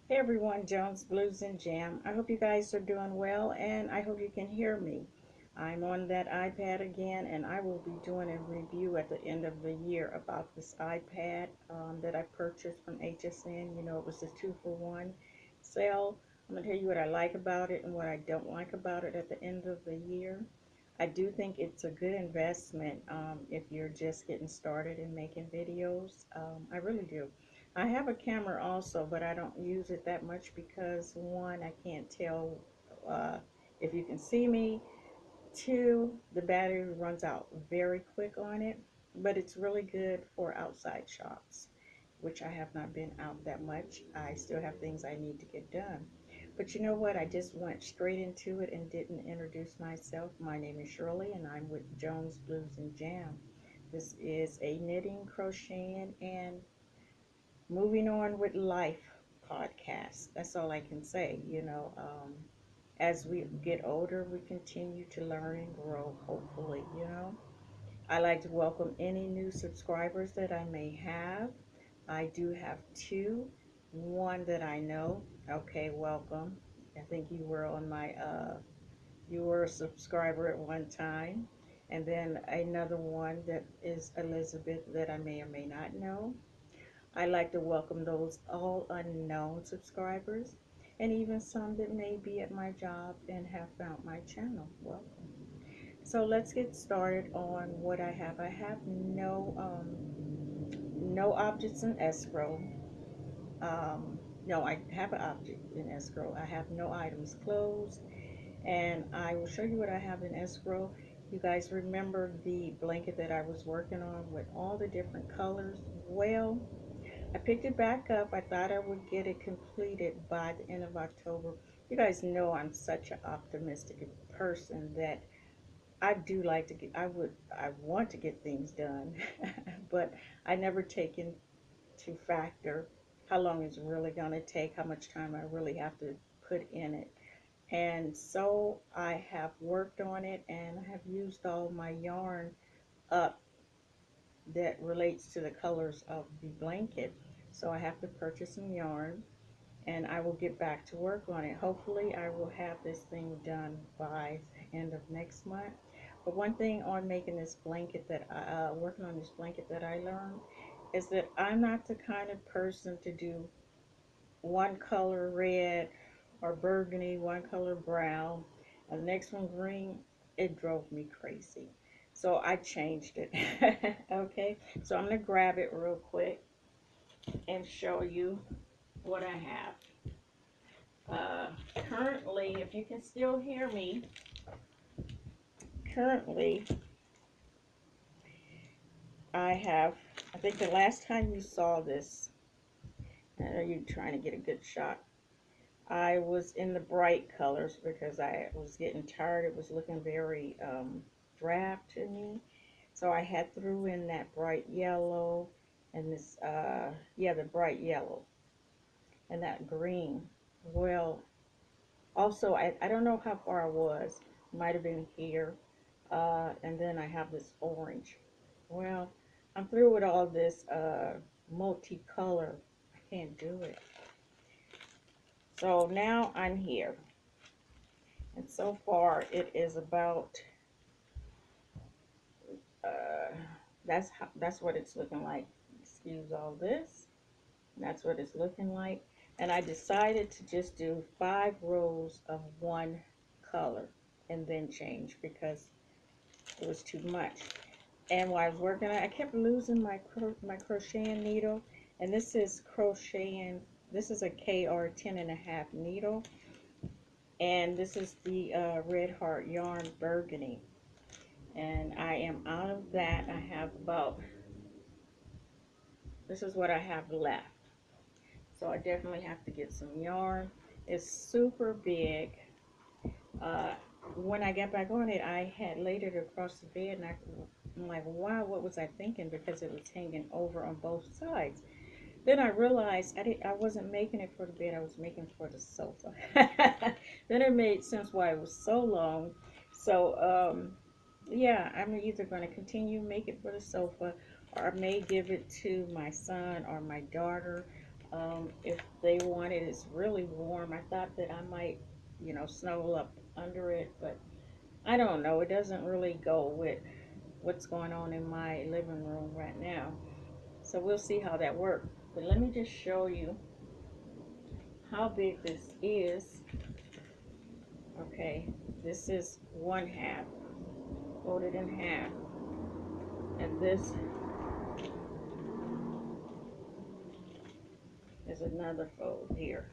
Hey everyone, Jones Blues and Jam. I hope you guys are doing well and I hope you can hear me. I'm on that iPad again and I will be doing a review at the end of the year about this iPad that I purchased from HSN. You know, it was a 2-for-1 sale. I'm going to tell you what I like about it and what I don't like about it at the end of the year. I do think it's a good investment if you're just getting started in making videos. I really do. I have a camera also, but I don't use it that much because one, I can't tell uh, if you can see me. Two, the battery runs out very quick on it, but it's really good for outside shots, which I have not been out that much. I still have things I need to get done. But you know what? I just went straight into it and didn't introduce myself. My name is Shirley, and I'm with Jones Blues and Jam. This is a knitting, crocheting, and moving on with life podcast. That's all I can say. As we get older, we continue to learn and grow, hopefully. I like to welcome any new subscribers that I may have. I do have two. One that I know. Okay, welcome. I think you were a subscriber at one time. And then another one that is Elizabeth that I may or may not know. I like to welcome those all unknown subscribers and even some that may be at my job and have found my channel. Welcome. So let's get started on what I have. I have no objects in escrow. No, I have an object in escrow. I have no items closed, and I will show you what I have in escrow. You guys remember the blanket that I was working on with all the different colors? Well, I picked it back up. I thought I would get it completed by the end of October. You guys know I'm such an optimistic person that I do like to get, I want to get things done, but I never take into factor how long it's really going to take, how much time I really have to put in it. And so I have worked on it and I have used all my yarn up that relates to the colors of the blanket. So I have to purchase some yarn and I will get back to work on it. Hopefully I will have this thing done by the end of next month. But one thing on making this blanket that working on this blanket that I learned is that I'm not the kind of person to do one color red or burgundy, one color brown, and the next one green. It drove me crazy. So I changed it. Okay, so I'm gonna grab it real quick and show you what I have. Uh, Currently, if you can still hear me, currently I think the last time you saw this, I know you're trying to get a good shot. I was in the bright colors because I was getting tired. It was looking very drab to me. So I had threw in that bright yellow and the bright yellow and that green. Well, also, I don't know how far I was. Might have been here. And then I have this orange. Well, I'm through with all this multicolor. I can't do it. So now I'm here. And so far it is about, uh, that's what it's looking like. Excuse all this. That's what it's looking like. And I decided to just do 5 rows of one color and then change because it was too much. And while I was working on it, I kept losing my crocheting needle. And this is crocheting, this is a KR 10.5 needle. And this is the Red Heart Yarn Burgundy. And I am out of that. I have about, this is what I have left. So I definitely have to get some yarn. It's super big. Uh, when I got back on it, I had laid it across the bed, and I'm like, wow, what was I thinking? Because it was hanging over on both sides. Then I realized I wasn't making it for the bed, I was making it for the sofa. Then it made sense why it was so long. So, yeah, I'm either going to continue make it for the sofa, or I may give it to my son or my daughter. If they want it, it's really warm. I thought that I might, snuggle up under it, but I don't know. It doesn't really go with what's going on in my living room right now. So we'll see how that works. But let me just show you how big this is. Okay, this is one half, folded in half. And this is another fold here.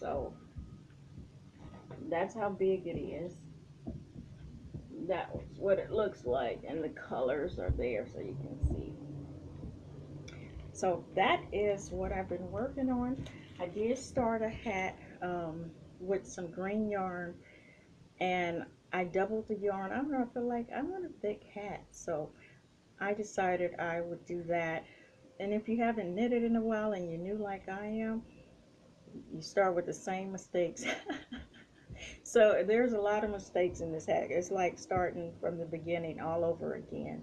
So that's how big it is. That's what it looks like, and the colors are there so you can see. So that is what I've been working on. I did start a hat with some green yarn, and I doubled the yarn. I don't know, I feel like I want a thick hat, so I decided I would do that. And if you haven't knitted in a while and you're new like I am, you start with the same mistakes. So there's a lot of mistakes in this hat. It's like starting from the beginning all over again.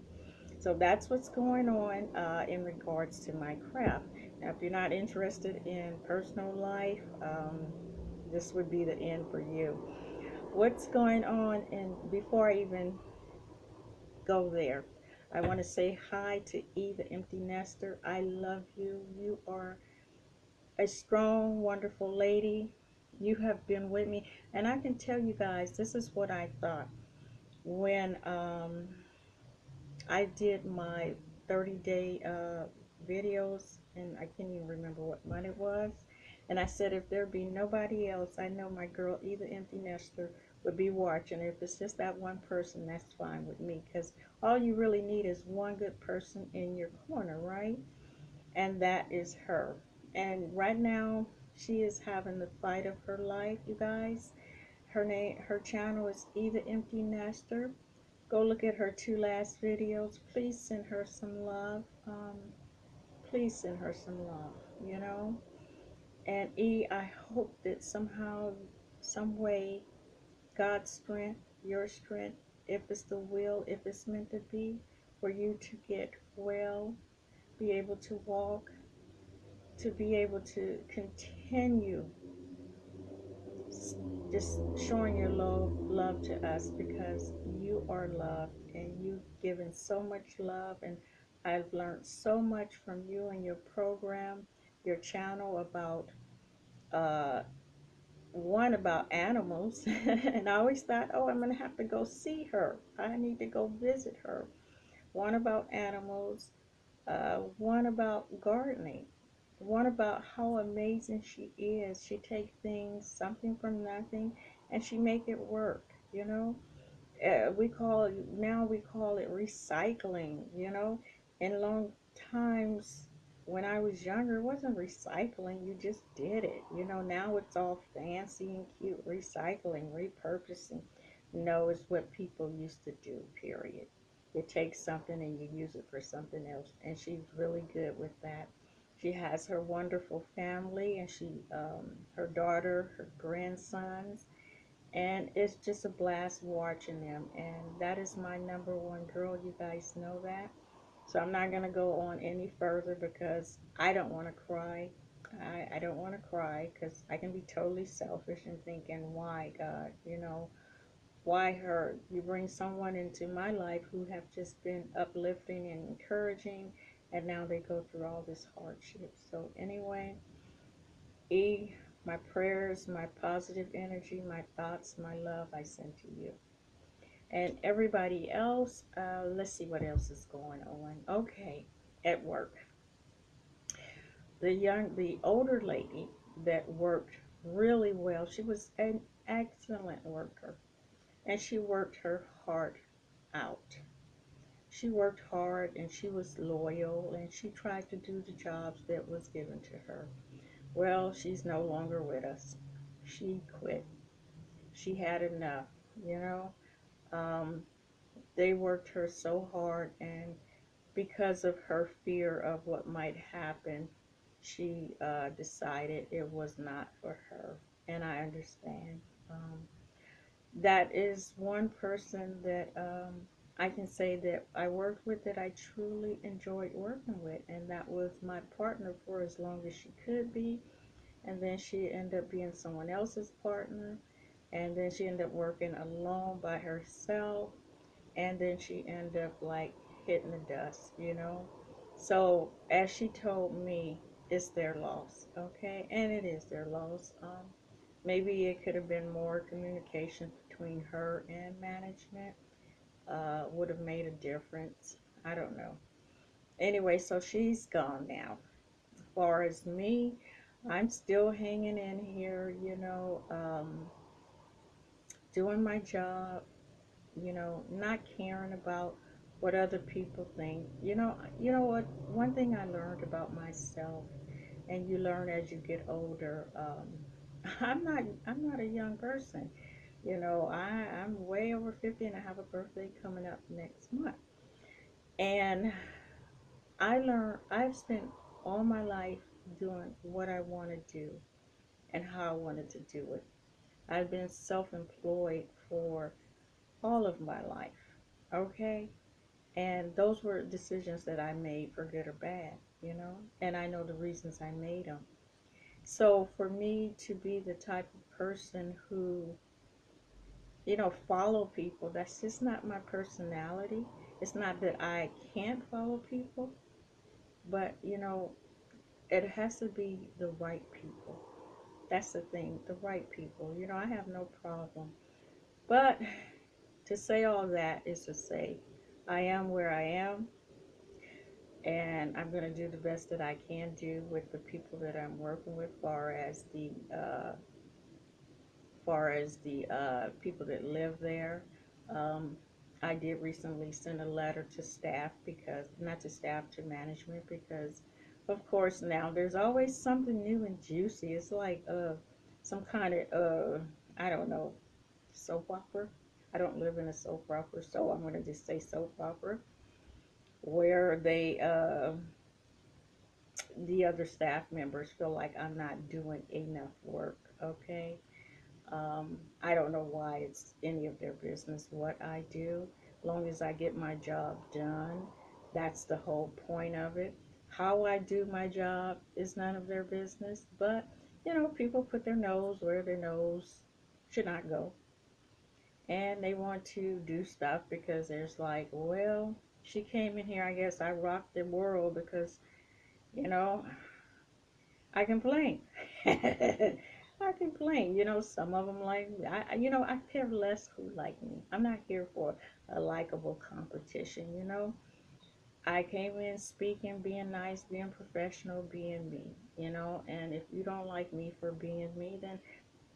So that's what's going on in regards to my craft. Now, if you're not interested in personal life, this would be the end for you. What's going on, and before I even go there, I want to say hi to E, the empty nester. I love you. You are a strong, wonderful lady. You have been with me, and I can tell you guys, this is what I thought when I did my 30-day videos, and I can't even remember what month it was. And I said if there be nobody else, I know my girl, either empty nester, would be watching. If it's just that one person, that's fine with me, because all you really need is one good person in your corner, right? And that is her. And right now, she is having the fight of her life, you guys. Her channel is Either Empty Nester. Go look at her two last videos. Please send her some love. Please send her some love, you know. And E, I hope that somehow, some way, God's strength, your strength, if it's the will, if it's meant to be, for you to get well, be able to walk, to be able to continue just showing your love to us, because you are loved and you've given so much love, and I've learned so much from you and your program, your channel about uh one about animals. And I always thought, oh, I'm gonna have to go see her, I need to go visit her. One about animals, one about gardening, one about how amazing she is. She takes things, something from nothing, and she make it work, you know. We call it recycling, you know. In long times when I was younger, it wasn't recycling, you just did it, you know. Now it's all fancy and cute. Recycling, repurposing, no, it's what people used to do, period. You take something and you use it for something else, and she's really good with that. She has her wonderful family, and her daughter, her grandsons, and it's just a blast watching them. And that is my number one girl, you guys know that. So I'm not going to go on any further because I don't want to cry. I don't want to cry because I can be totally selfish and thinking, why, God, you know, why her? You bring someone into my life who have just been uplifting and encouraging, and now they go through all this hardship. So anyway, E, my prayers, my positive energy, my thoughts, my love, I send to you. And everybody else, let's see what else is going on. Okay, at work. The older lady that worked really well, she was an excellent worker. And she worked her heart out. She worked hard and she was loyal and she tried to do the jobs that was given to her. Well, she's no longer with us. She quit. She had enough, you know. Um, they worked her so hard, and because of her fear of what might happen, she decided it was not for her. And I understand. That is one person that I can say that I worked with that I truly enjoyed working with, and that was my partner for as long as she could be. And then she ended up being someone else's partner, and then she ended up working alone by herself, and then she ended up like hitting the dust, you know. So as she told me, it's their loss, okay, and it is their loss. Maybe it could have been more communication between her and management. Would have made a difference. I don't know. Anyway, so she's gone now. As far as me, I'm still hanging in here, doing my job, not caring about what other people think. You know what? One thing I learned about myself, and you learn as you get older. I'm not a young person. I'm way over 50, and I have a birthday coming up next month. And I've spent all my life doing what I want to do and how I wanted to do it. I've been self-employed for all of my life, okay? And those were decisions that I made for good or bad, and I know the reasons I made them. So for me to be the type of person who, follow people, that's just not my personality. It's not that I can't follow people, but, it has to be the right people. That's the thing, the right people. I have no problem. But to say all that is to say, I am where I am, and I'm going to do the best that I can do with the people that I'm working with, far as the people that live there. Um, I did recently send a letter to staff, because not to staff, to management, because of course now there's always something new and juicy. It's like some kind of I don't know, soap opera. I don't live in a soap opera, so I'm going to just say soap opera, where the other staff members feel like I'm not doing enough work. Okay. I don't know why it's any of their business what I do. Long as I get my job done, that's the whole point of it. How I do my job is none of their business, but people put their nose where their nose should not go. And they want to do stuff because there's like, well, she came in here, I guess I rocked the world, because, you know, I complain. I complain. Some of them like me. I care less who like me. I'm not here for a likable competition. I came in speaking, being nice, being professional, being me. And if you don't like me for being me, then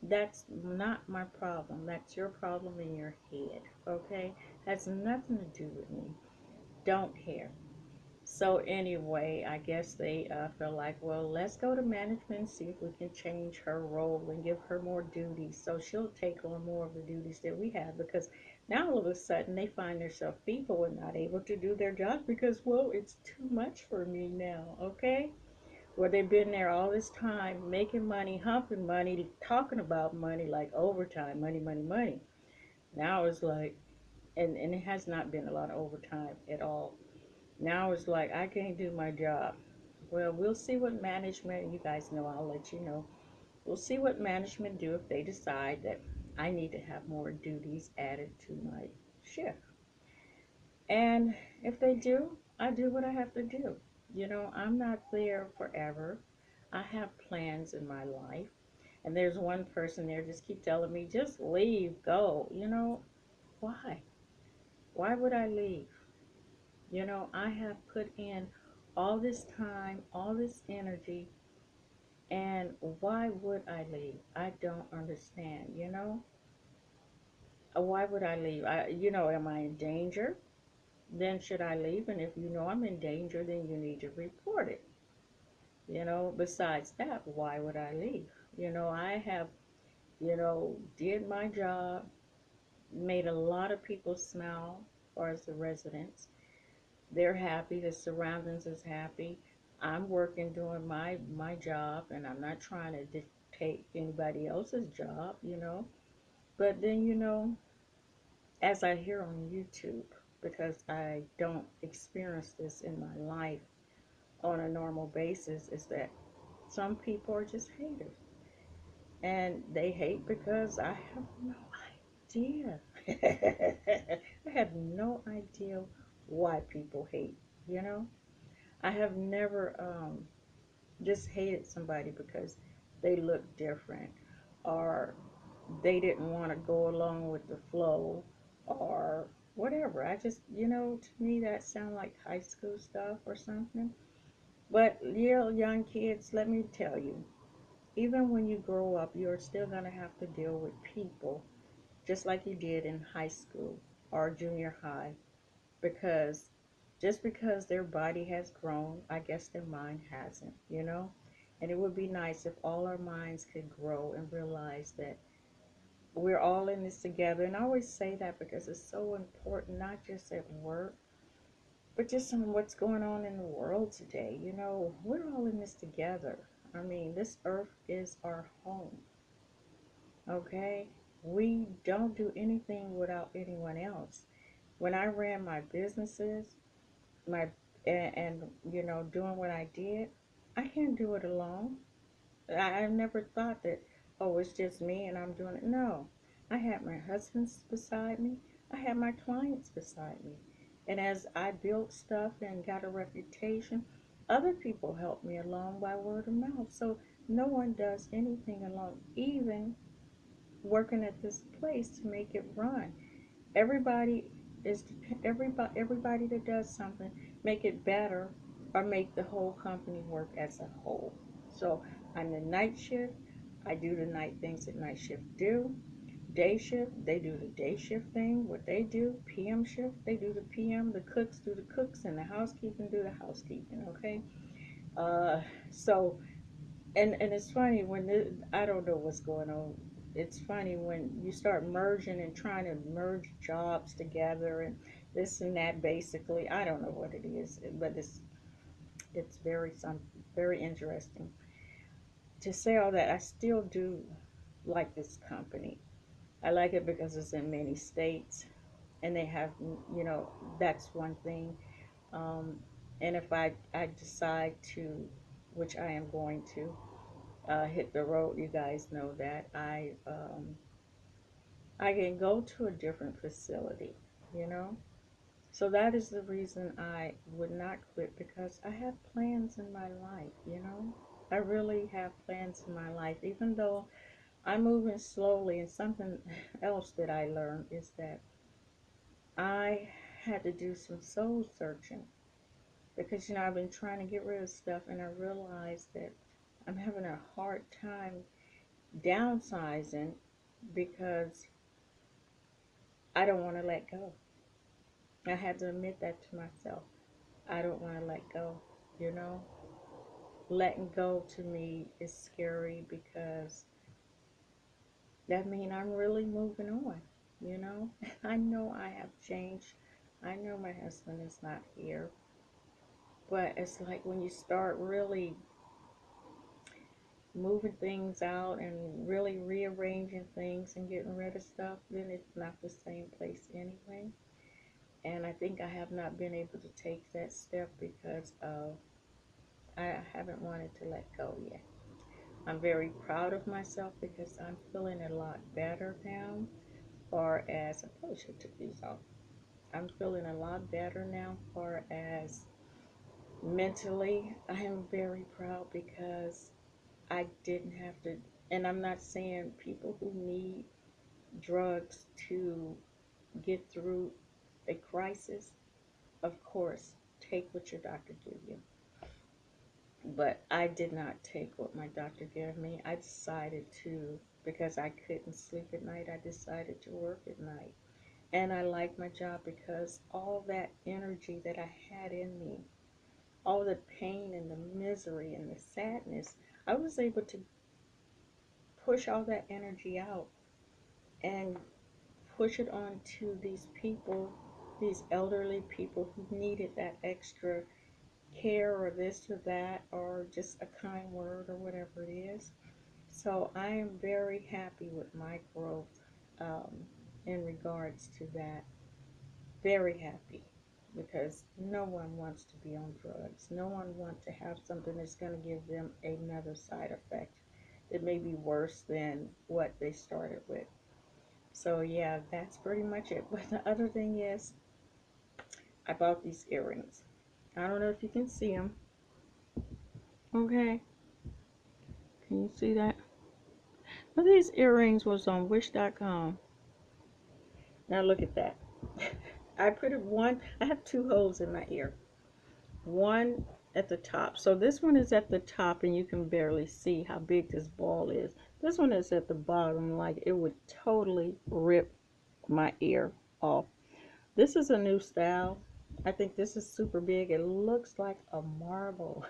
that's not my problem. That's your problem in your head. Okay? Has nothing to do with me. Don't care. So anyway, I guess they feel like, well, let's go to management and see if we can change her role and give her more duties, so she'll take on more of the duties that we have. Because now all of a sudden they find themselves feeble and not able to do their jobs because, well, it's too much for me now. Okay, where they've been there all this time making money, humping money, talking about money, like overtime, money, money, money. Now it's like, and it has not been a lot of overtime at all. Now it's like I can't do my job. Well, we'll see what management, you guys know, I'll let you know. We'll see what management do if they decide that I need to have more duties added to my shift. And if they do, I do what I have to do. I'm not there forever. I have plans in my life. And there's one person there just keep telling me, just leave, go. Why? Why would I leave? I have put in all this time, all this energy, and why would I leave? I don't understand, Why would I leave? Am I in danger? Then should I leave? And if you know I'm in danger, then you need to report it. Besides that, why would I leave? I have, did my job, made a lot of people smile, as far as the residents. They're happy, the surroundings is happy. I'm working doing my job, and I'm not trying to dictate anybody else's job. But then, as I hear on YouTube, because I don't experience this in my life on a normal basis, is that some people are just haters. And they hate because I have no idea. I have no idea why people hate, you know? I have never just hated somebody because they look different or they didn't want to go along with the flow or whatever. I just, to me that sounds like high school stuff or something. But young kids, let me tell you, even when you grow up, you're still going to have to deal with people just like you did in high school or junior high, because just because their body has grown, I guess their mind hasn't. And it would be nice if all our minds could grow and realize that we're all in this together. And I always say that because it's so important, not just at work, but just on what's going on in the world today. We're all in this together. I mean, this earth is our home, okay? We don't do anything without anyone else. When I ran my businesses, my and doing what I did, I can't do it alone. I never thought that, oh, it's just me and I'm doing it. No, I had my husband beside me. I had my clients beside me. And as I built stuff and got a reputation, other people helped me along by word of mouth. So no one does anything alone, even working at this place to make it run. Everybody is everybody that does something make it better or make the whole company work as a whole. So on the night shift, I do the night things that night shift do. Day shift, they do the day shift thing, what they do. PM shift, they do the PM. The cooks do the cooks, and the housekeeping do the housekeeping. Okay. Uh, so and it's funny when I don't know what's going on. It's funny when you start merging and trying to merge jobs together and this and that. Basically, I don't know what it is, but it's very interesting. To say all that, I still do like this company. I like it because it's in many states, and they have, that's one thing. Um, and if I decide to, which I am going to, hit the road, you guys know that I can go to a different facility, you know. So that is the reason I would not quit, because I have plans in my life. I really have plans in my life, even though I'm moving slowly. And something else that I learned is that I had to do some soul searching, because I've been trying to get rid of stuff, and I realized that I'm having a hard time downsizing because I don't want to let go. I had to admit that to myself. I don't want to let go. You know, letting go to me is scary because that means I'm really moving on. You know, I know I have changed. I know my husband is not here, but it's like when you start really moving things out and really rearranging things and getting rid of stuff, then it's not the same place anyway. And I think I have not been able to take that step because I haven't wanted to let go yet. I'm very proud of myself because I'm feeling a lot better now. Far as I probably should have took these off. I'm feeling a lot better now. Far as mentally, I am very proud because I didn't have to. And I'm not saying people who need drugs to get through a crisis, of course, take what your doctor gives you. But I did not take what my doctor gave me. I decided to, because I couldn't sleep at night, I decided to work at night. And I like my job because all that energy that I had in me, all the pain and the misery and the sadness, I was able to push all that energy out and push it on to these people, these elderly people who needed that extra care or this or that or just a kind word or whatever it is. So I am very happy with my growth um, in regards to that. very happy because no one wants to be on drugs. No one wants to have something that's going to give them another side effect that may be worse than what they started with. So yeah, that's pretty much it. But the other thing is, I bought these earrings. I don't know if you can see them. Okay, can you see that? But these earrings was on Wish.com. Now look at that. I put it one. I have two holes in my ear. One at the top. So this one is at the top and you can barely see how big this ball is. This one is at the bottom, like it would totally rip my ear off. This is a new style. I think this is super big. It looks like a marble.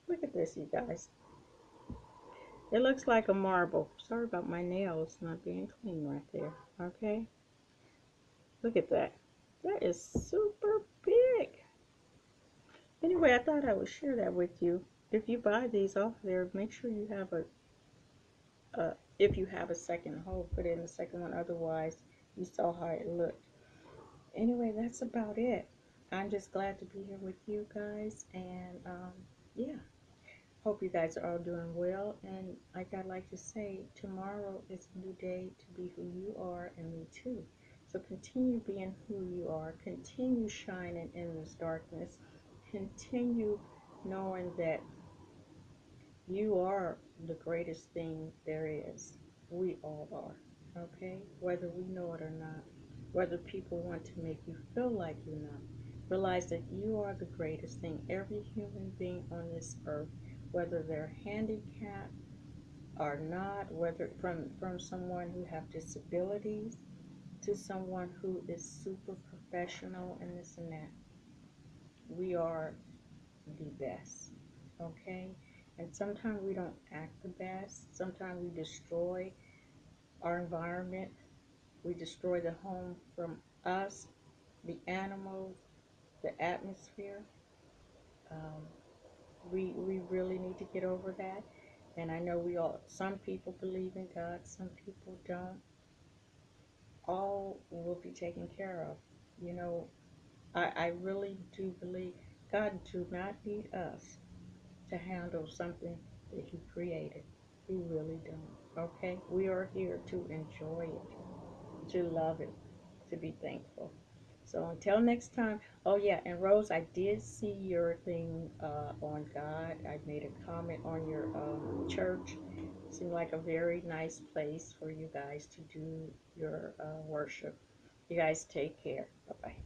Look at this, you guys. It looks like a marble. Sorry about my nails not being clean right there. Okay. Look at that. That is super big. Anyway, I thought I would share that with you. If you buy these off there, make sure you have if you have a second hole, put in the second one. Otherwise, you saw how it looked. Anyway, that's about it. I'm just glad to be here with you guys, and yeah, hope you guys are all doing well. And like I like to say, tomorrow is a new day to be who you are, and me too. So continue being who you are. Continue shining in this darkness. Continue knowing that you are the greatest thing there is. We all are, okay? Whether we know it or not, whether people want to make you feel like you're not. Realize that you are the greatest thing. Every human being on this earth, whether they're handicapped or not, whether from someone who have disabilities to someone who is super professional and this and that, we are the best, okay? And sometimes we don't act the best. Sometimes we destroy our environment. We destroy the home from us, the animals, the atmosphere. Um, we really need to get over that. And I know we all, some people believe in God, some people don't. All will be taken care of. You know, I really do believe God do not need us to handle something that He created. He really don't. Okay? We are here to enjoy it, to love it, to be thankful. So until next time. Oh yeah, and Rose, I did see your thing on God. I made a comment on your church. Seemed like a very nice place for you guys to do your worship. You guys take care. Bye bye.